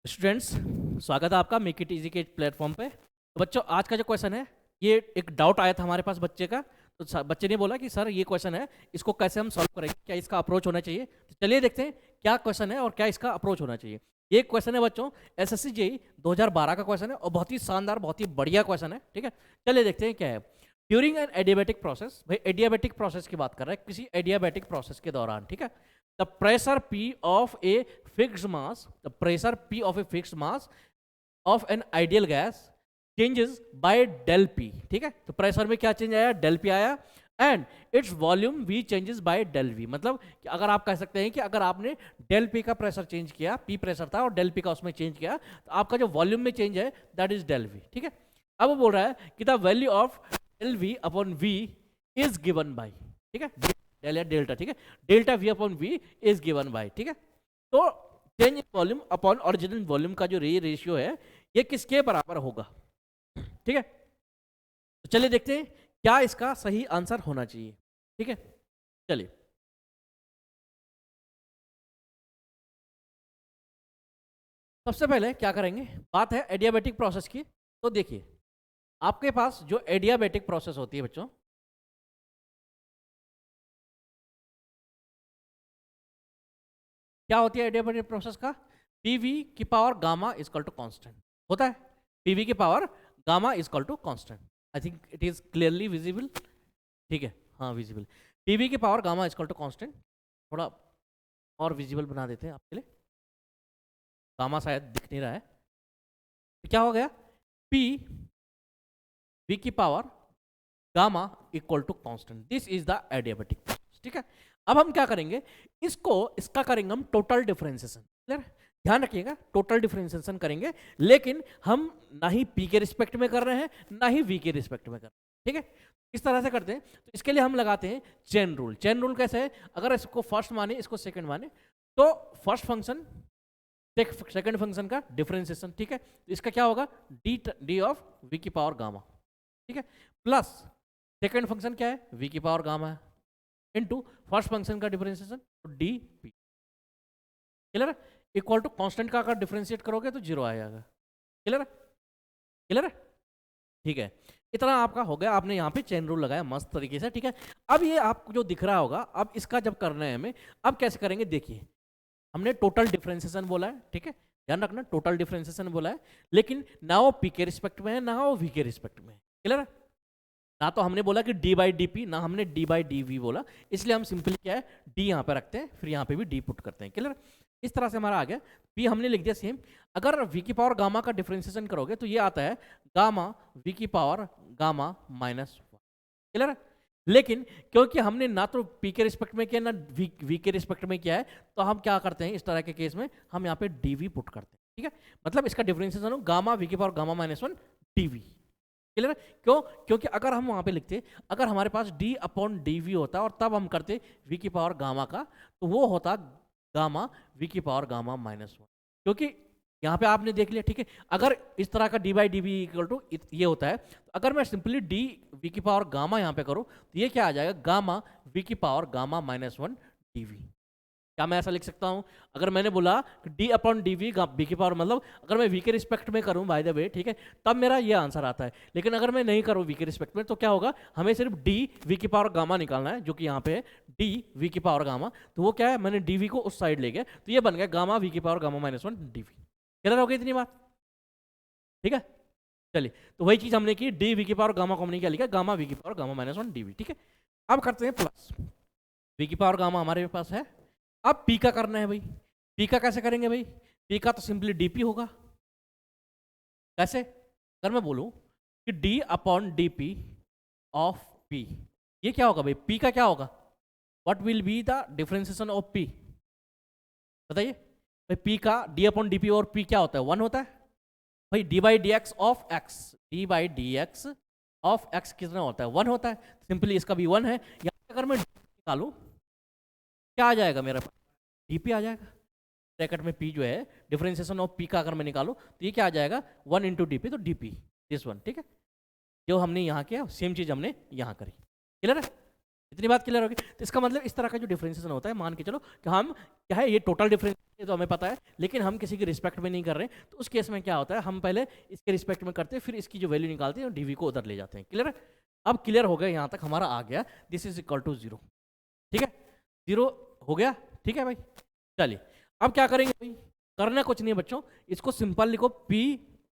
Students, स्वागत है आपका मेक इट इजी के प्लेटफॉर्म पे। तो बच्चों, आज का जो क्वेश्चन है, ये एक डाउट आया था हमारे पास बच्चे का। तो बच्चे ने बोला कि सर ये क्वेश्चन है, इसको कैसे हम सॉल्व करेंगे, क्या इसका अप्रोच होना चाहिए। तो चलिए देखते हैं क्या क्वेश्चन है और क्या इसका अप्रोच होना चाहिए। ये क्वेश्चन है बच्चों एसएससी जेईई 2012 का क्वेश्चन है और बहुत ही शानदार, बहुत ही बढ़िया क्वेश्चन है। ठीक है, चलिए देखते हैं क्या है। ड्यूरिंग एन एडियाबेटिक प्रोसेस, भाई एडियाबेटिक प्रोसेस की बात कर रहे हैं, किसी एडियाबेटिक प्रोसेस के दौरान, ठीक है, the pressure P of a fixed mass, the pressure P of a fixed mass of an ideal gas changes by del P। ठीक है, तो प्रेशर में क्या चेंज आया, del P आया, and its volume V changes by del V। मतलब कि अगर आप कह सकते हैं कि अगर आपने del P का प्रेशर चेंज किया, P प्रेशर था और del P का उसमें चेंज किया, तो आपका जो वॉल्यूम में चेंज है दैट इज del V। ठीक है, अब वो बोल रहा है कि the value of del V upon V is given by, ठीक है, डेल या डेल्टा, ठीक है, delta V upon V is given by, ठीक है। तो change in volume upon original volume का जो रेशियो है ये किसके बराबर होगा, ठीक है। तो चलिए देखते हैं क्या इसका सही आंसर होना चाहिए। ठीक है, चलिए सबसे पहले क्या करेंगे, बात है एडियाबेटिक प्रोसेस की। तो देखिए आपके पास जो एडियाबेटिक प्रोसेस होती है बच्चों, क्या होती है एडियाबेटिक प्रोसेस का, पीवी की power gamma equal to constant होता है। पीवी की power gamma equal to constant, I think it is clearly visible. ठीक है, हाँ विजिबल। पीवी की power gamma equal to constant, थोड़ा और विजिबल बना देते हैं आपके लिए, गामा शायद दिख नहीं रहा है। तो क्या हो गया, पी वी की power gamma equal to constant, this is the adiabatic process. ठीक है, अब हम क्या करेंगे, इसका करेंगे हम टोटल डिफरेंशिएशन। क्लियर, ध्यान रखिएगा टोटल डिफरेंशिएशन करेंगे, लेकिन हम ना ही पी के रिस्पेक्ट में कर रहे हैं ना ही वी के रिस्पेक्ट में कर रहे हैं। ठीक है, किस तरह से करते हैं, तो इसके लिए हम लगाते हैं चेन रूल। चेन रूल कैसे है, अगर इसको फर्स्ट माने इसको सेकंड माने, तो फर्स्ट फंक्शन सेकंड फंक्शन का डिफरेंशिएशन, ठीक है, तो इसका क्या होगा, डी ऑफ वी की पावर गामा, ठीक है, प्लस सेकंड फंक्शन क्या है, वी की पावर गामा है, इनटू फर्स्ट फंक्शन का डिफरेंशिएशन डी पी। क्लियर है, इक्वल टू कांस्टेंट का अगर डिफरेंशिएट करोगे तो जीरो आएगा। क्लियर है, क्लियर है, ठीक है। इतना आपका हो गया, आपने यहाँ पे चेन रूल लगाया मस्त तरीके से। ठीक है, अब ये आपको जो दिख रहा होगा, अब इसका जब करना है हमें, अब कैसे करेंगे, देखिए हमने टोटल डिफरेंशिएशन बोला है, ठीक है, ध्यान रखना टोटल डिफरेंशिएशन बोला है, लेकिन ना वो पी के रिस्पेक्ट में है ना वो वी के रिस्पेक्ट में है। क्लियर है, ना तो हमने बोला कि डी बाई डी पी, ना हमने डी बाई डी वी बोला, इसलिए हम सिंपली क्या है डी यहाँ पे रखते हैं, फिर यहाँ पे भी डी पुट करते हैं। क्लियर, इस तरह से हमारा आ गया, पी हमने लिख दिया सेम। अगर वी की पावर गामा का डिफरेंशिएशन करोगे तो ये आता है गामा वी की power gamma minus one. Clear, लेकिन क्योंकि हमने ना तो पी के रिस्पेक्ट में किया ना वी के रिस्पेक्ट में किया है, तो हम क्या करते हैं इस तरह के केस में, हम यहाँ पे डी वी पुट करते हैं। ठीक है, मतलब इसका डिफरेंशिएशन हो गामा वी की power gamma minus one D V. Clear, क्यों, क्योंकि अगर हम वहां पे लिखते, अगर हमारे पास डी अपॉन डी वी होता और तब हम करते वी की पावर गामा का, तो वो होता गामा वी की पावर गामा माइनस वन। क्योंकि यहाँ पे आपने देख लिया, ठीक है, अगर इस तरह का D by D V equal to ये होता है, तो अगर मैं सिंपली डी वी की पावर गामा यहाँ पे करूँ तो ये क्या आ जाएगा, गामा वी की power gamma minus one D V. क्या मैं ऐसा लिख सकता हूँ, अगर मैंने बोला कि D upon D V V की पावर, मतलब अगर मैं वी के रिस्पेक्ट में करूँ बाय द वे, ठीक है, तब मेरा ये आंसर आता है। लेकिन अगर मैं नहीं करूँ वी के रिस्पेक्ट में, तो क्या होगा, हमें सिर्फ डी वी की पावर गामा निकालना है, जो कि यहाँ पे है डी वी की पावर गामा। तो वो क्या है, मैंने डी वी को उस साइड ले गया, तो ये बन गया गामा वी की power gamma minus one D V. Clear हो गई इतनी बात, ठीक है। चलिए, तो वही चीज हमने की, डी वी की पावर गामा को हमने क्या लिखा, गामा वी की power gamma minus one D V. ठीक है, अब करते हैं प्लस, वी की पावर गामा हमारे पास है, अब पी का करना है भाई। पी का कैसे करेंगे भाई, पी का तो सिंपली डीपी होगा। कैसे, अगर मैं बोलूं कि D upon D P of P, ये क्या होगा भाई, पी का क्या होगा, what will be the differentiation of P, बताइए भाई। पी का डी अपॉन डी पी और पी क्या होता है, वन होता है भाई। D by D x of x, D by D x of x कितना होता है, वन होता है, सिंपली इसका भी वन है। यहाँ पे अगर मैं निकालूं क्या आ जाएगा, मेरा डीपी आ जाएगा, ब्रैकेट में पी जो है, डिफरेंशिएशन ऑफ पी का अगर मैं निकालूं तो ये क्या आ जाएगा, वन इंटू डीपी, तो डीपी दिस वन। ठीक है, जो हमने यहाँ किया सेम चीज हमने यहाँ करी। क्लियर है, इतनी बात क्लियर होगी। तो इसका मतलब इस तरह का जो डिफरेंशिएशन होता है, मान के चलो कि हम क्या है, ये टोटल डिफरेंस तो हमें पता है, लेकिन हम किसी की रिस्पेक्ट में नहीं कर रहे, तो उस केस में क्या होता है, हम पहले इसके रिस्पेक्ट में करते हैं, फिर इसकी जो वैल्यू निकालते हैं और डीवी को उधर ले जाते हैं। क्लियर है? अब क्लियर हो गया, यहाँ तक हमारा आ गया, दिस इज इक्वल टू 0। ठीक है, 0 हो गया। ठीक है भाई, चलिए अब क्या करेंगे भाई, करना कुछ नहीं है बच्चों, इसको सिंपल लिखो, पी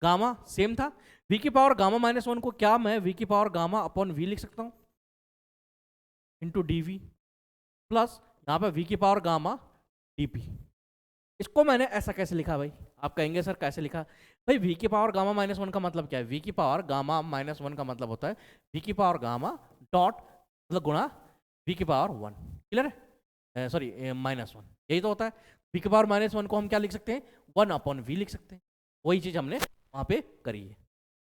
गामा सेम था, वी की पावर गामा माइनस 1 को क्या मैं वी की पावर गामा अपॉन वी लिख सकता हूँ इंटू डी वी, प्लस यहाँ पे वी की पावर गामा डी पी। इसको मैंने ऐसा कैसे लिखा भाई, आप कहेंगे सर कैसे लिखा भाई, वी की पावर गामा माइनस 1 का मतलब क्या है, वी की पावर गामा माइनस 1 का मतलब होता है वी की पावर गामा डॉट मतलब गुणा वी की पावर 1। क्लियर है? सॉरी -1, यही तो होता है। वी की पावर -1 को हम क्या लिख सकते हैं, 1 अपॉन वी लिख सकते हैं। वही चीज हमने वहां पे करी है।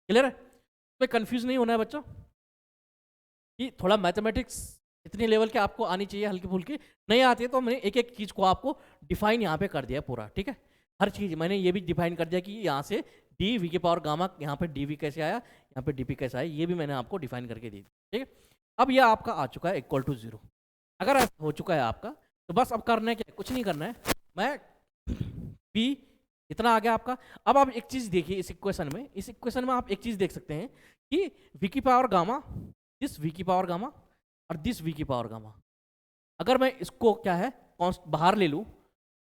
क्लियर है? तो कंफ्यूज नहीं होना है बच्चों, कि थोड़ा मैथमेटिक्स इतने लेवल के आपको आनी चाहिए, हल्की फुल्की नहीं आती है तो मैंने एक एक चीज को आपको डिफाइन यहाँ पे कर दिया पूरा। ठीक है, हर चीज मैंने ये भी डिफाइन कर दिया कि यहाँ से डी वी की पावर गामा, यहाँ पे डी वी कैसे आया, यहाँ पे डी पी कैसे आया, ये भी मैंने आपको डिफाइन करके दी। ठीक है, अब यह आपका आ चुका है इक्वल टू 0। अगर ऐसा हो चुका है आपका, तो बस अब करना है क्या, कुछ नहीं करना है, मैं पी इतना आ गया आपका। अब आप एक चीज देखिए इस इक्वेशन में, इस इक्वेशन में आप एक चीज देख सकते हैं कि वी की पावर गामा, दिस वी की पावर गामा और दिस वी की पावर गामा, अगर मैं इसको क्या है बाहर ले लूँ,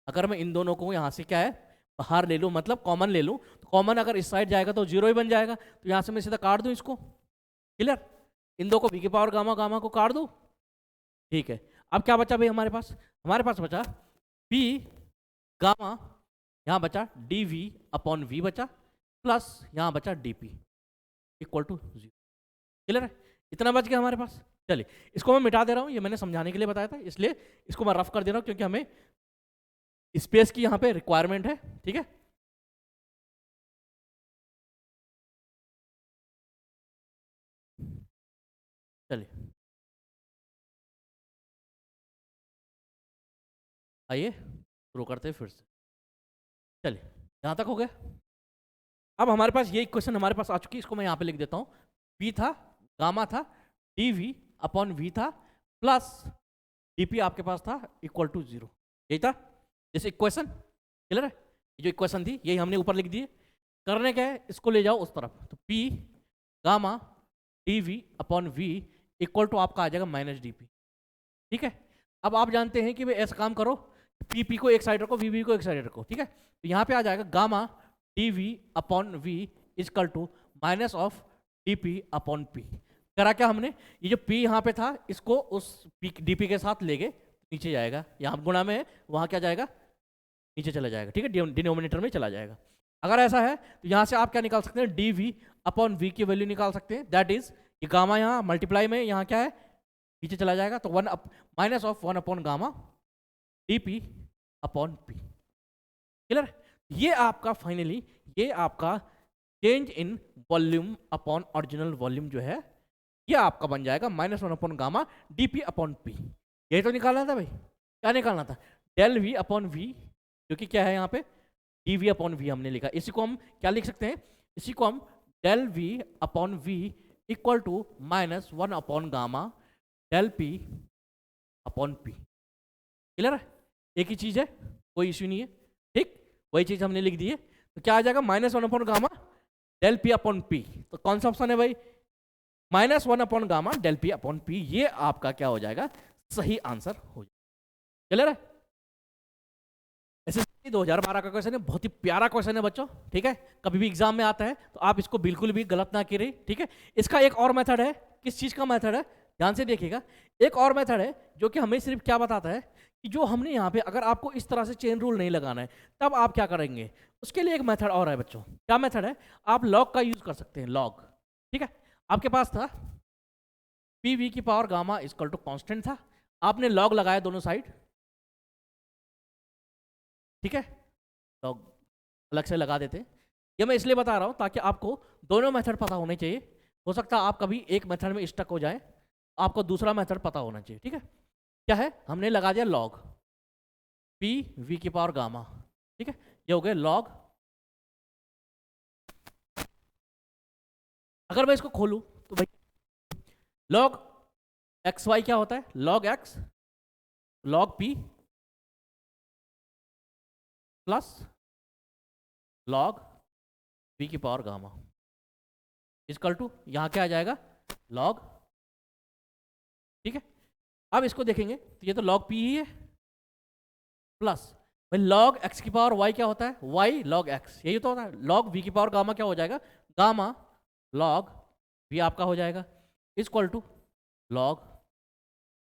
अगर मैं इन दोनों को यहाँ से क्या है बाहर ले लूँ, मतलब कॉमन ले लूँ, तो कॉमन अगर इस साइड जाएगा तो 0 ही बन जाएगा, तो यहाँ से मैं सीधा काट दूँ इसको। क्लियर? इन दो को वी की पावर गामा गामा को काट दूँ। ठीक है, अब क्या बचा भाई हमारे पास, हमारे पास बचा पी गामा, यहाँ बचा डी वी अपॉन वी बचा, प्लस यहाँ बचा D P equal to 0। Clear है? इतना बच गया हमारे पास। चलिए इसको मैं मिटा दे रहा हूँ, ये मैंने समझाने के लिए बताया था, इसलिए इसको मैं रफ कर दे रहा हूँ क्योंकि हमें स्पेस की यहाँ पे रिक्वायरमेंट है। ठीक है, चलिए आइए शुरू करते हैं फिर से। चलिए यहाँ तक हो गया। अब हमारे पास ये इक्वेशन हमारे पास आ चुकी है, इसको मैं यहाँ पे लिख देता हूँ। पी था, गामा था, डी वी अपॉन वी था, प्लस डी पी आपके पास था इक्वल टू 0। यही था जैसे इक्वेशन। क्लियर है? ये जो इक्वेशन थी यही हमने ऊपर लिख दी है। करने क्या है, इसको ले जाओ उस तरफ, तो P gamma D V upon V equal to आपका आ जाएगा माइनस डी पी। ठीक है, अब आप जानते हैं कि भाई ऐसा काम करो, पी पी को एक साइड रखो, वी वी को एक साइड रखो। ठीक है, तो यहाँ पे आ जाएगा gamma D V upon V equal to minus of D P upon P. करा क्या हमने, ये जो पी यहाँ पे था इसको उस पी डी पी के साथ ले गए, नीचे जाएगा, यहाँ गुणा में है वहाँ क्या जाएगा, नीचे चला जाएगा। ठीक है, डिनोमिनेटर में चला जाएगा। अगर ऐसा है तो यहाँ से आप क्या निकाल सकते हैं, डी वी अपॉन वी की वैल्यू निकाल सकते हैं, दैट इज ये गामा यहाँ मल्टीप्लाई में यहाँ क्या है नीचे चला जाएगा, तो minus of 1 upon gamma D P upon P. Clear? ये आपका फाइनली ये आपका change in volume upon original volume जो है ये आपका बन जाएगा -1 upon gamma D P upon P. यही तो निकालना था भाई, क्या निकालना था, डेल वी अपॉन वी, जो कि क्या है यहाँ पे डी वी अपॉन वी हमने लिखा। इसी को हम क्या लिख सकते हैं, इसी को हम del V upon V equal to -1 upon gamma del P upon P. Clear है? एक ही चीज है, कोई इश्यू नहीं है। ठीक, वही चीज हमने लिख दी है, तो क्या आ जाएगा -1 upon gamma del P upon P. तो कौन सा ऑप्शन है भाई, -1 upon gamma del P upon P. ये आपका क्या हो जाएगा, सही आंसर हो जाएगा। क्लियर है? ऐसे 2012 का क्वेश्चन है, बहुत ही प्यारा क्वेश्चन है बच्चों। ठीक है, कभी भी एग्जाम में आता है तो आप इसको बिल्कुल भी गलत ना करें। ठीक है, इसका एक और मेथड है, किस चीज का मेथड है ध्यान से देखिएगा। एक और मेथड है जो कि हमें सिर्फ क्या बताता है कि जो हमने यहाँ पे अगर आपको इस तरह से चेन रूल नहीं लगाना है तब आप क्या करेंगे, उसके लिए एक मेथड और है बच्चों। क्या मेथड है, आप लॉग का यूज कर सकते हैं, लॉग। ठीक है, आपके पास था पी वी की power gamma equal to constant था, आपने लॉग लगाया दोनों साइड। ठीक है, लॉग अलग से लगा देते। ये मैं इसलिए बता रहा हूँ ताकि आपको दोनों मेथड पता होने चाहिए। हो सकता है आप कभी एक मेथड में स्टक हो जाए, आपको दूसरा मेथड पता होना चाहिए। ठीक है, क्या है, हमने लगा दिया लॉग पी वी की पावर गामा। ठीक है, ये हो गया लॉग। अगर मैं इसको खोलूं तो भाई लॉग एक्स वाई क्या होता है, log x log P plus log P की पावर गामा इक्वल टू, यहाँ क्या आ जाएगा, लॉग, ठीक है। अब इसको देखेंगे तो ये तो लॉग पी ही है, प्लस भाई लॉग एक्स की पावर वाई क्या होता है, वाई लॉग एक्स, यही तो होता है। लॉग वी की पावर गामा क्या हो जाएगा, गामा लॉग वी आपका हो जाएगा इक्वल टू लॉग।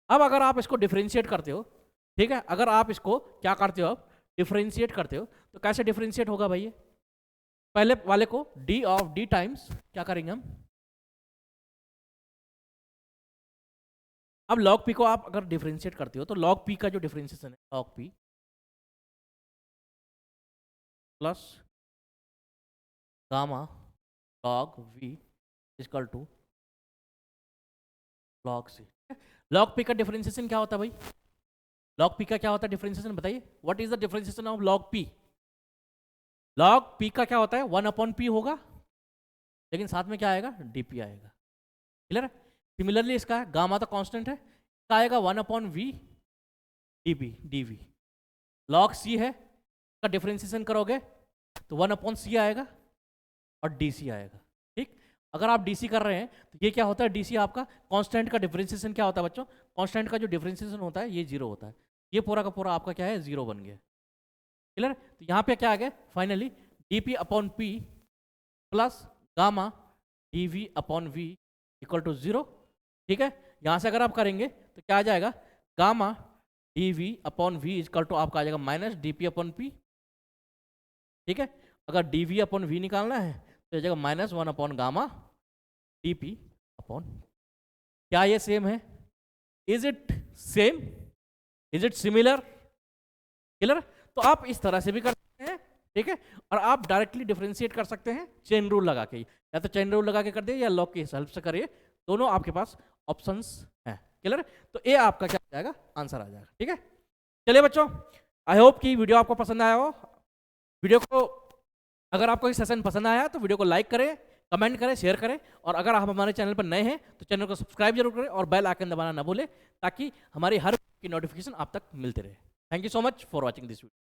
अब अगर आप इसको डिफरेंशिएट करते हो, ठीक है, अगर आप इसको क्या करते हो, आप डिफरेंशिएट करते हो तो कैसे डिफरेंशिएट होगा भाई, ये पहले वाले को डी ऑफ डी टाइम्स क्या करेंगे हम, अब लॉग पी को आप अगर डिफरेंशिएट करते हो तो लॉग पी का जो डिफरेंशिएशन है log P plus gamma log V equal to log C. Log P का डिफरेंशिएशन क्या होता है भाई, लॉग पी का क्या होता है डिफरेंशिएशन बताइए, what is the differentiation of log P. Log P का क्या होता है 1/p होगा, लेकिन साथ में क्या आएगा, डीपी आएगा, क्लियर है। सिमिलरली इसका गामा तो कांस्टेंट है, इसका आएगा 1/v dp dv। Log c है, इसका डिफरेंशिएशन करोगे तो 1/c आएगा और dc आएगा, ठीक। अगर आप dc कर रहे हैं तो ये क्या होता है, dc आपका कांस्टेंट का डिफरेंशिएशन क्या होता है बच्चों, कांस्टेंट का जो डिफरेंशिएशन होता है ये 0 होता है, ये पूरा का पूरा आपका क्या है 0 बन गया, क्लियर। तो यहाँ पे क्या आ गया finally, dp/p plus gamma dv/v equal to 0, ठीक है। यहाँ से अगर आप करेंगे तो क्या आ जाएगा, गामा dv/v इक्वल टू आपका आ जाएगा माइनस dp/p, ठीक है। अगर dv/v निकालना है तो आ जाएगा माइनस 1/गामा dp/, क्या ये सेम है, is it same, is it similar, clear. तो आप इस तरह से भी कर सकते हैं, ठीक है, और आप डायरेक्टली डिफरेंशिएट कर सकते हैं चेन रूल लगा के, या तो चेन रूल लगा के कर दिए या लॉग की हेल्प से करिए, दोनों आपके पास ऑप्शंस हैं, क्लियर। तो ए आपका क्या आ जाएगा, आंसर आ जाएगा, ठीक है। चलिए बच्चों, आई होप कि वीडियो आपको पसंद आया हो। वीडियो को अगर आपको ये सेशन पसंद आया तो वीडियो को लाइक करें, कमेंट करें, शेयर करें, और अगर आप हमारे चैनल पर नए हैं तो चैनल को सब्सक्राइब जरूर करें और बेल आइकन दबाना ना भूलें, ताकि हमारी हर की नोटिफिकेशन आप तक मिलते रहे। Thank you so much for watching this video.